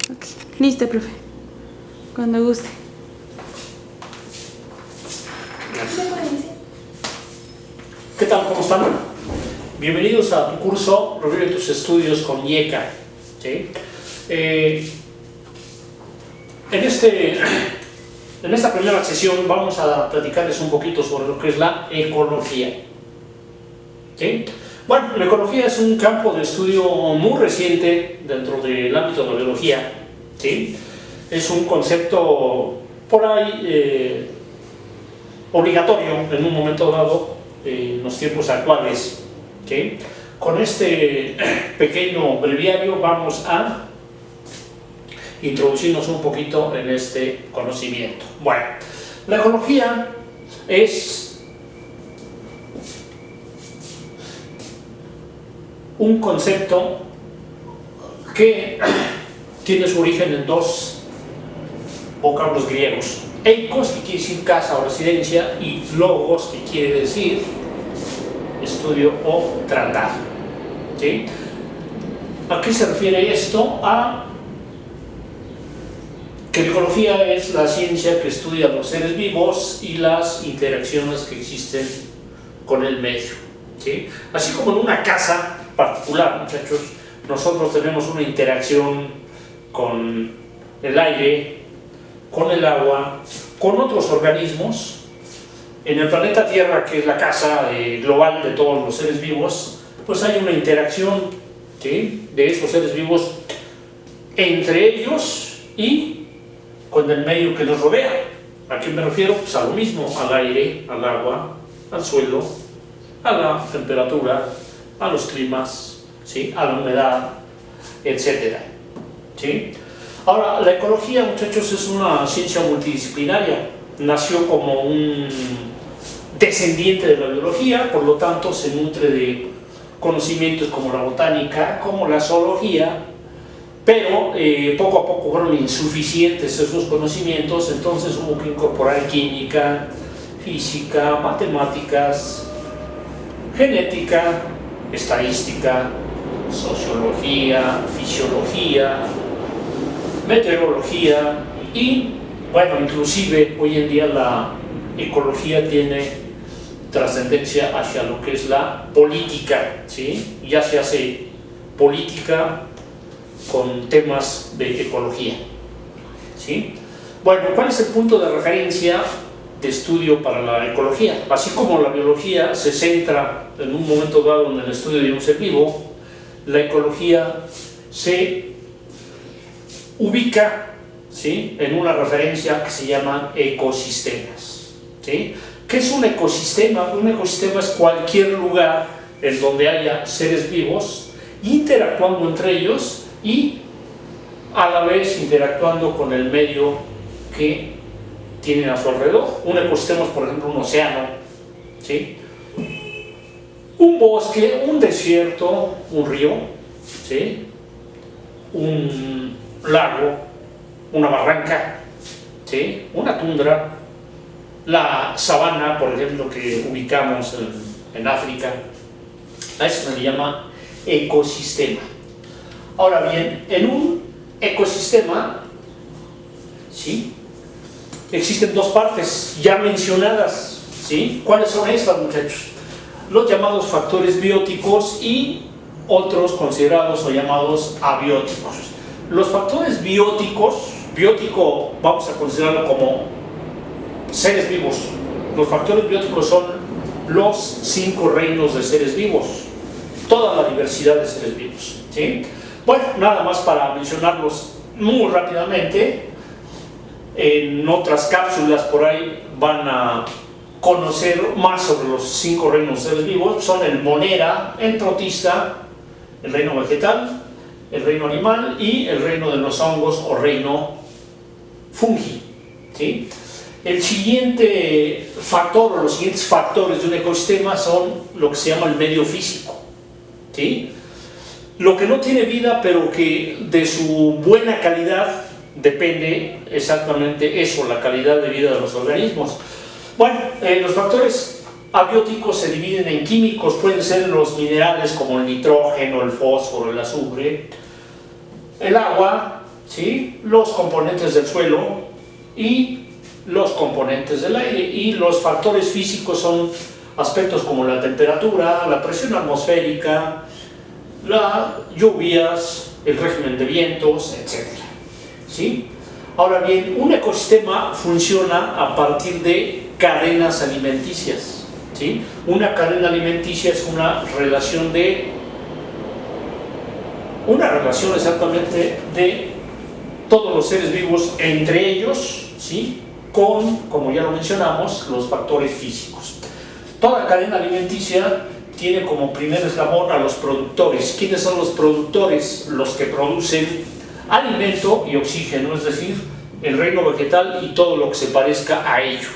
Ok, listo, profe. Cuando guste. Gracias. ¿Qué tal? ¿Cómo están? Bienvenidos a tu curso Revive tus estudios con IECA. ¿Sí? En esta primera sesión vamos a platicarles un poquito sobre lo que es la ecología. ¿Sí? Bueno, la ecología es un campo de estudio muy reciente dentro del ámbito de la biología. ¿Sí? Es un concepto por ahí obligatorio en un momento dado en los tiempos actuales. ¿Sí? Con este pequeño breviario vamos a introducirnos un poquito en este conocimiento. Bueno, la ecología es un concepto que tiene su origen en dos vocablos griegos: eikos, que quiere decir casa o residencia, y logos, que quiere decir estudio o tratado. ¿Sí? ¿A qué se refiere esto? A que la ecología es la ciencia que estudia los seres vivos y las interacciones que existen con el medio. ¿Sí? Así como en una casa particular, muchachos, nosotros tenemos una interacción con el aire, con el agua, con otros organismos. En el planeta Tierra, que es la casa global de todos los seres vivos, pues hay una interacción, ¿sí?, de esos seres vivos entre ellos y con el medio que los rodea. ¿A qué me refiero? Pues a lo mismo: al aire, al agua, al suelo, a la temperatura, a los climas, ¿sí?, a la humedad, etc. ¿Sí? Ahora, la ecología, muchachos, es una ciencia multidisciplinaria. Nació como un descendiente de la biología, por lo tanto se nutre de conocimientos como la botánica, como la zoología, pero poco a poco fueron insuficientes esos conocimientos, entonces hubo que incorporar química, física, matemáticas, genética, estadística, sociología, fisiología, meteorología y, bueno, inclusive hoy en día la ecología tiene trascendencia hacia lo que es la política, ¿sí? Ya se hace política con temas de ecología, ¿sí? Bueno, ¿cuál es el punto de referencia de estudio para la ecología? Así como la biología se centra en un momento dado en el estudio de un ser vivo, la ecología se ubica, ¿sí?, en una referencia que se llama ecosistemas. ¿Sí? ¿Qué es un ecosistema? Un ecosistema es cualquier lugar en donde haya seres vivos interactuando entre ellos y a la vez interactuando con el medio que tienen a su alrededor. Un ecosistema es, por ejemplo, un océano, ¿sí?, un bosque, un desierto, un río, ¿sí?, un lago, una barranca, ¿sí?, una tundra, la sabana, por ejemplo, que ubicamos en África. A eso se le llama ecosistema. Ahora bien, en un ecosistema, ¿sí?, existen dos partes ya mencionadas, ¿sí? ¿Cuáles son estas, muchachos? Los llamados factores bióticos y otros considerados o llamados abióticos. Los factores bióticos, biótico vamos a considerarlo como seres vivos. Los factores bióticos son los 5 reinos de seres vivos, toda la diversidad de seres vivos, ¿sí? Bueno, nada más para mencionarlos muy rápidamente. En otras cápsulas por ahí van a conocer más sobre los 5 reinos de seres vivos. Son el monera, el protista, el reino vegetal, el reino animal y el reino de los hongos o reino fungi, ¿sí? El siguiente factor o los siguientes factores de un ecosistema son lo que se llama el medio físico, ¿sí? Lo que no tiene vida, pero que de su buena calidad depende exactamente eso, la calidad de vida de los organismos. Bueno, los factores abióticos se dividen en químicos, pueden ser los minerales como el nitrógeno, el fósforo, el azufre, el agua, ¿sí? Los componentes del suelo y los componentes del aire, y los factores físicos son aspectos como la temperatura, la presión atmosférica, las lluvias, el régimen de vientos, etc. ¿Sí? Ahora bien, un ecosistema funciona a partir de cadenas alimenticias. ¿Sí? Una cadena alimenticia es una relación exactamente de todos los seres vivos entre ellos, ¿sí? Con, como ya lo mencionamos, los factores físicos. Toda cadena alimenticia tiene como primer eslabón a los productores. ¿Quiénes son los productores? Los que producen alimento y oxígeno, es decir, el reino vegetal y todo lo que se parezca a ello.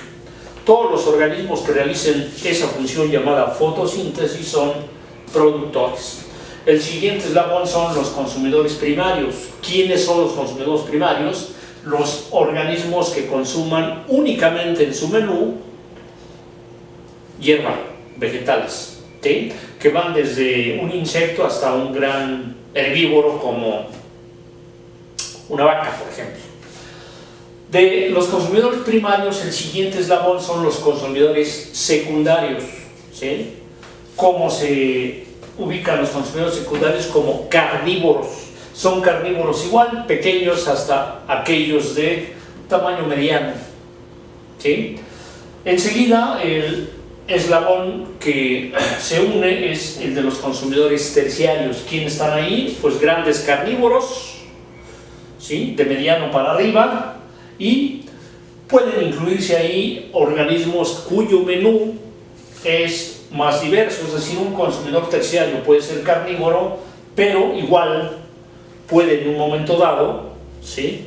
Todos los organismos que realicen esa función llamada fotosíntesis son productores. El siguiente eslabón son los consumidores primarios. ¿Quiénes son los consumidores primarios? Los organismos que consuman únicamente en su menú hierba, vegetales, ¿sí? Que van desde un insecto hasta un gran herbívoro como una vaca, por ejemplo. De los consumidores primarios, el siguiente eslabón son los consumidores secundarios, ¿sí? ¿Cómo se ubican los consumidores secundarios? Como carnívoros. Son carnívoros igual, pequeños hasta aquellos de tamaño mediano, ¿sí? Enseguida, el eslabón que se une es el de los consumidores terciarios. ¿Quiénes están ahí? Pues grandes carnívoros, ¿sí? De mediano para arriba, y pueden incluirse ahí organismos cuyo menú es más diverso, es decir, un consumidor terciario puede ser carnívoro, pero igual puede en un momento dado, ¿sí?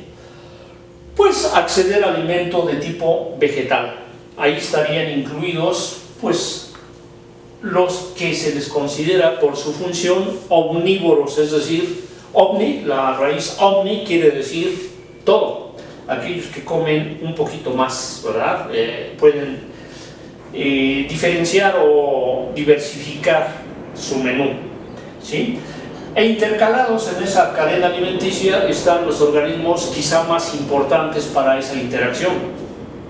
Pues acceder a alimento de tipo vegetal. Ahí estarían incluidos pues los que se les considera por su función omnívoros, es decir, omni, la raíz omni quiere decir todo, aquellos que comen un poquito más, ¿verdad? Pueden diferenciar o diversificar su menú, ¿sí? E intercalados en esa cadena alimenticia están los organismos quizá más importantes para esa interacción,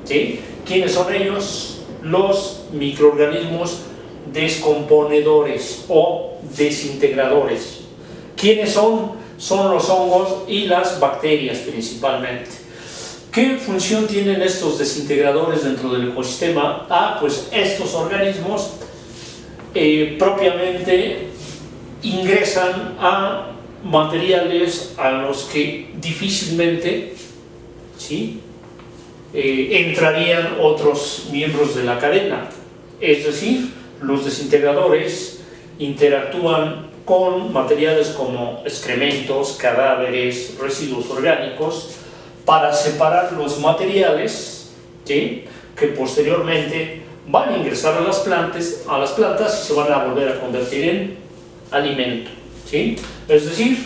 ¿sí? ¿Quiénes son ellos? Los microorganismos descomponedores o desintegradores. ¿Quiénes son? Son los hongos y las bacterias principalmente. ¿Qué función tienen estos desintegradores dentro del ecosistema? Pues estos organismos propiamente ingresan a materiales a los que difícilmente, ¿sí?, entrarían otros miembros de la cadena. Es decir, los desintegradores interactúan con materiales como excrementos, cadáveres, residuos orgánicos, para separar los materiales, ¿sí?, que posteriormente van a ingresar a las plantas y se van a volver a convertir en alimento, ¿sí? Es decir,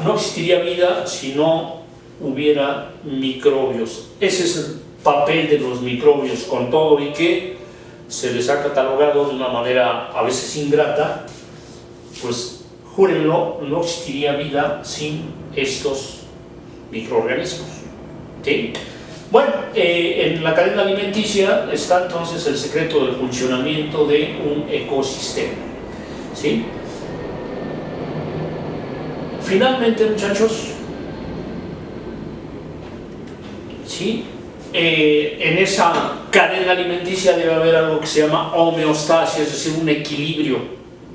no existiría vida si no hubiera microbios. Ese es el papel de los microbios, con todo y que se les ha catalogado de una manera a veces ingrata, pues júrenlo, no existiría vida sin estos microorganismos, ¿sí? Bueno, en la cadena alimenticia está entonces el secreto del funcionamiento de un ecosistema, ¿sí? Finalmente, muchachos, ¿sí?, en esa cadena alimenticia debe haber algo que se llama homeostasia, es decir, un equilibrio,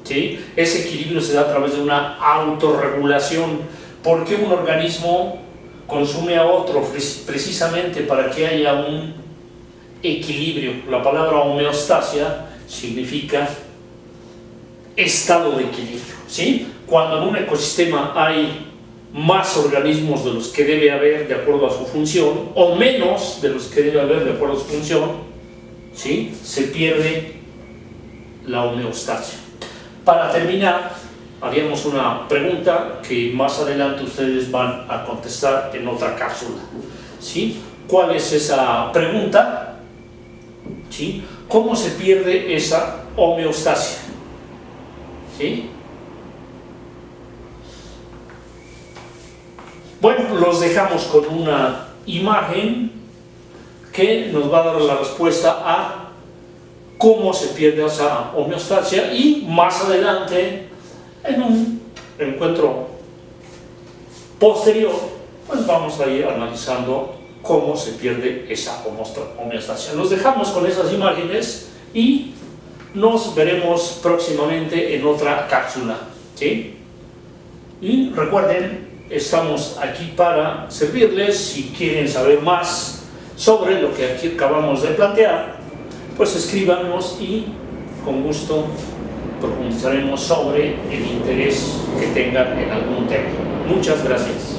¿sí? Ese equilibrio se da a través de una autorregulación. ¿Por qué un organismo consume a otro? Precisamente para que haya un equilibrio. La palabra homeostasia significa estado de equilibrio, ¿sí? Cuando en un ecosistema hay más organismos de los que debe haber de acuerdo a su función, o menos de los que debe haber de acuerdo a su función, ¿sí?, se pierde la homeostasia. Para terminar, haríamos una pregunta que más adelante ustedes van a contestar en otra cápsula, ¿sí? ¿Cuál es esa pregunta? ¿Sí? ¿Cómo se pierde esa homeostasia? ¿Sí? Bueno, los dejamos con una imagen que nos va a dar la respuesta a cómo se pierde esa homeostasia, y más adelante, en un encuentro posterior, pues vamos a ir analizando cómo se pierde esa homeostasia. Los dejamos con esas imágenes y nos veremos próximamente en otra cápsula, ¿sí? Y recuerden, estamos aquí para servirles. Si quieren saber más sobre lo que aquí acabamos de plantear, pues escríbanos y con gusto profundizaremos sobre el interés que tengan en algún tema. Muchas gracias.